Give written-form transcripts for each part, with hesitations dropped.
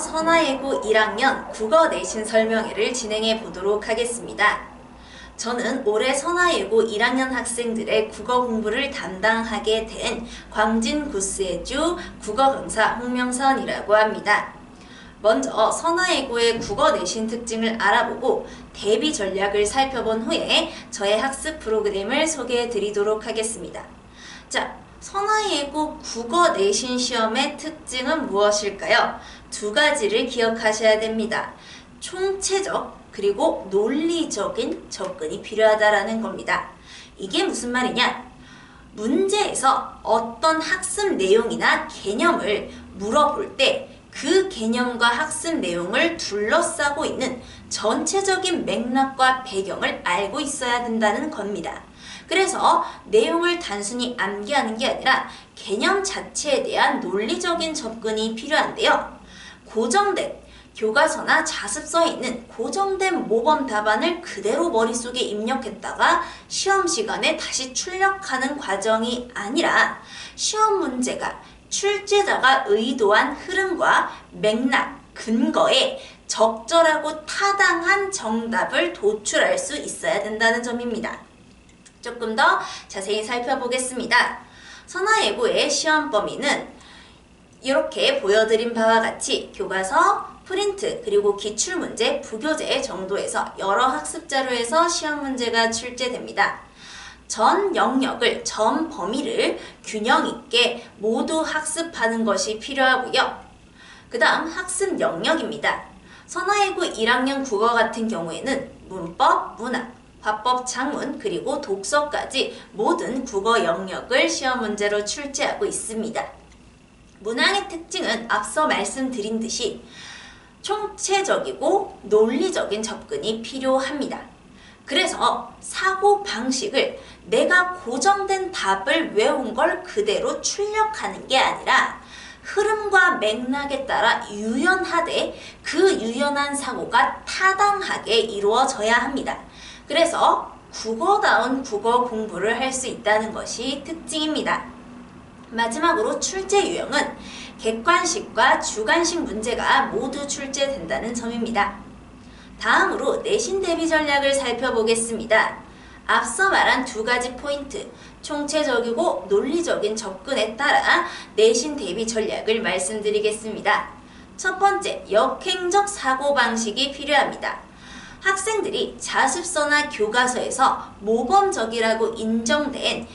선화예고 1학년 국어 내신 설명회를 진행해 보도록 하겠습니다. 저는 올해 선화예고 1학년 학생들의 국어 공부를 담당하게 된 광진구스예주 국어 강사 홍명선이라고 합니다. 먼저 선화예고의 국어 내신 특징을 알아보고 대비 전략을 살펴본 후에 저의 학습 프로그램을 소개해 드리도록 하겠습니다. 자, 선화예고 국어 내신 시험의 특징은 무엇일까요? 두 가지를 기억하셔야 됩니다. 총체적 그리고 논리적인 접근이 필요하다라는 겁니다. 이게 무슨 말이냐? 문제에서 어떤 학습 내용이나 개념을 물어볼 때 그 개념과 학습 내용을 둘러싸고 있는 전체적인 맥락과 배경을 알고 있어야 된다는 겁니다. 그래서 내용을 단순히 암기하는 게 아니라 개념 자체에 대한 논리적인 접근이 필요한데요. 고정된 교과서나 자습서에 있는 고정된 모범 답안을 그대로 머릿속에 입력했다가 시험 시간에 다시 출력하는 과정이 아니라 시험 문제가 출제자가 의도한 흐름과 맥락, 근거에 적절하고 타당한 정답을 도출할 수 있어야 된다는 점입니다. 조금 더 자세히 살펴보겠습니다. 선화예고의 시험 범위는 이렇게 보여드린 바와 같이 교과서, 프린트, 그리고 기출문제, 부교재 정도에서 여러 학습 자료에서 시험 문제가 출제됩니다. 전 영역을, 전 범위를 균형 있게 모두 학습하는 것이 필요하고요. 그 다음 학습 영역입니다. 선화예고 1학년 국어 같은 경우에는 문법, 문학, 화법, 작문, 그리고 독서까지 모든 국어 영역을 시험 문제로 출제하고 있습니다. 문항의 특징은 앞서 말씀드린 듯이 총체적이고 논리적인 접근이 필요합니다. 그래서 사고 방식을 내가 고정된 답을 외운 걸 그대로 출력하는 게 아니라 흐름과 맥락에 따라 유연하되 그 유연한 사고가 타당하게 이루어져야 합니다. 그래서 국어다운 국어 공부를 할 수 있다는 것이 특징입니다. 마지막으로 출제 유형은 객관식과 주관식 문제가 모두 출제된다는 점입니다. 다음으로 내신 대비 전략을 살펴보겠습니다. 앞서 말한 두 가지 포인트, 총체적이고 논리적인 접근에 따라 내신 대비 전략을 말씀드리겠습니다. 첫 번째, 역행적 사고방식이 필요합니다. 학생들이 자습서나 교과서에서 모범적이라고 인증된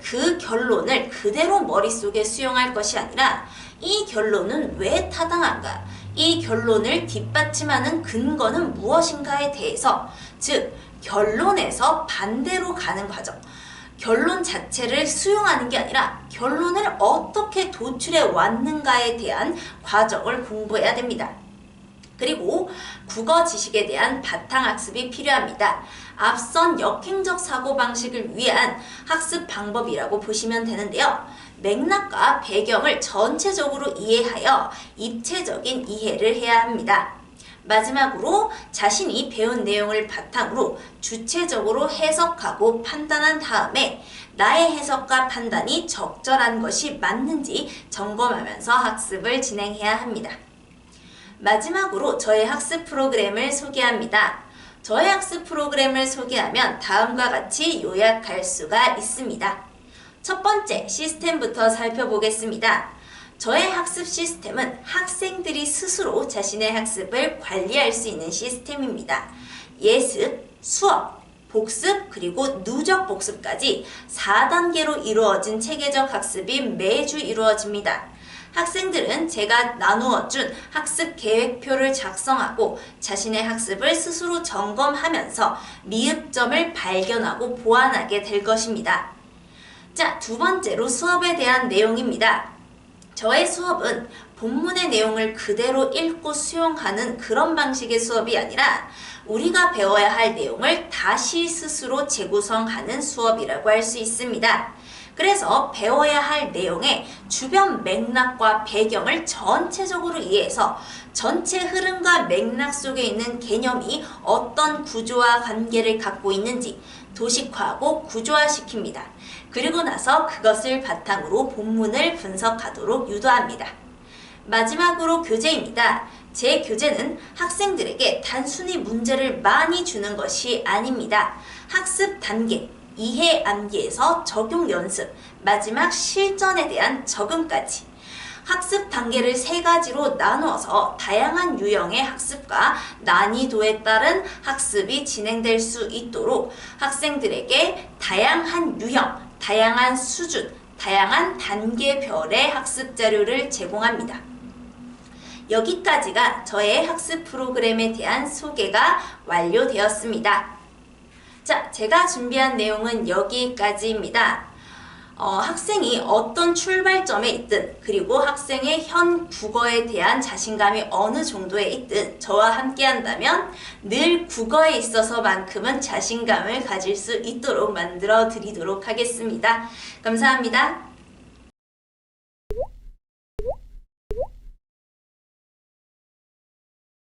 그 결론을 그대로 머릿속에 수용할 것이 아니라 이 결론은 왜 타당한가? 이 결론을 뒷받침하는 근거는 무엇인가에 대해서, 즉 결론에서 반대로 가는 과정, 결론 자체를 수용하는 게 아니라 결론을 어떻게 도출해 왔는가에 대한 과정을 공부해야 됩니다. 그리고 국어 지식에 대한 바탕학습이 필요합니다. 앞선 역행적 사고방식을 위한 학습 방법이라고 보시면 되는데요. 맥락과 배경을 전체적으로 이해하여 입체적인 이해를 해야 합니다. 마지막으로 자신이 배운 내용을 바탕으로 주체적으로 해석하고 판단한 다음에 나의 해석과 판단이 적절한 것이 맞는지 점검하면서 학습을 진행해야 합니다. 마지막으로 저의 학습 프로그램을 소개합니다. 저의 학습 프로그램을 소개하면 다음과 같이 요약할 수가 있습니다. 첫 번째, 시스템부터 살펴보겠습니다. 저의 학습 시스템은 학생들이 스스로 자신의 학습을 관리할 수 있는 시스템입니다. 예습, 수업, 복습, 그리고 누적 복습까지 4단계로 이루어진 체계적 학습이 매주 이루어집니다. 학생들은 제가 나누어준 학습 계획표를 작성하고 자신의 학습을 스스로 점검하면서 미흡점을 발견하고 보완하게 될 것입니다. 자, 두 번째로 수업에 대한 내용입니다. 저의 수업은 본문의 내용을 그대로 읽고 수용하는 그런 방식의 수업이 아니라 우리가 배워야 할 내용을 다시 스스로 재구성하는 수업이라고 할 수 있습니다. 그래서 배워야 할 내용의 주변 맥락과 배경을 전체적으로 이해해서 전체 흐름과 맥락 속에 있는 개념이 어떤 구조와 관계를 갖고 있는지 도식화하고 구조화시킵니다. 그리고 나서 그것을 바탕으로 본문을 분석하도록 유도합니다. 마지막으로 교재입니다. 제 교재는 학생들에게 단순히 문제를 많이 주는 것이 아닙니다. 학습 단계, 이해 암기에서 적용 연습, 마지막 실전에 대한 적응까지 학습 단계를 3가지로 나누어서 다양한 유형의 학습과 난이도에 따른 학습이 진행될 수 있도록 학생들에게 다양한 유형, 다양한 수준, 다양한 단계별의 학습 자료를 제공합니다. 여기까지가 저의 학습 프로그램에 대한 소개가 완료되었습니다. 자, 제가 준비한 내용은 여기까지입니다. 학생이 어떤 출발점에 있든 그리고 학생의 현 국어에 대한 자신감이 어느 정도에 있든 저와 함께 한다면 늘 국어에 있어서만큼은 자신감을 가질 수 있도록 만들어 드리도록 하겠습니다. 감사합니다.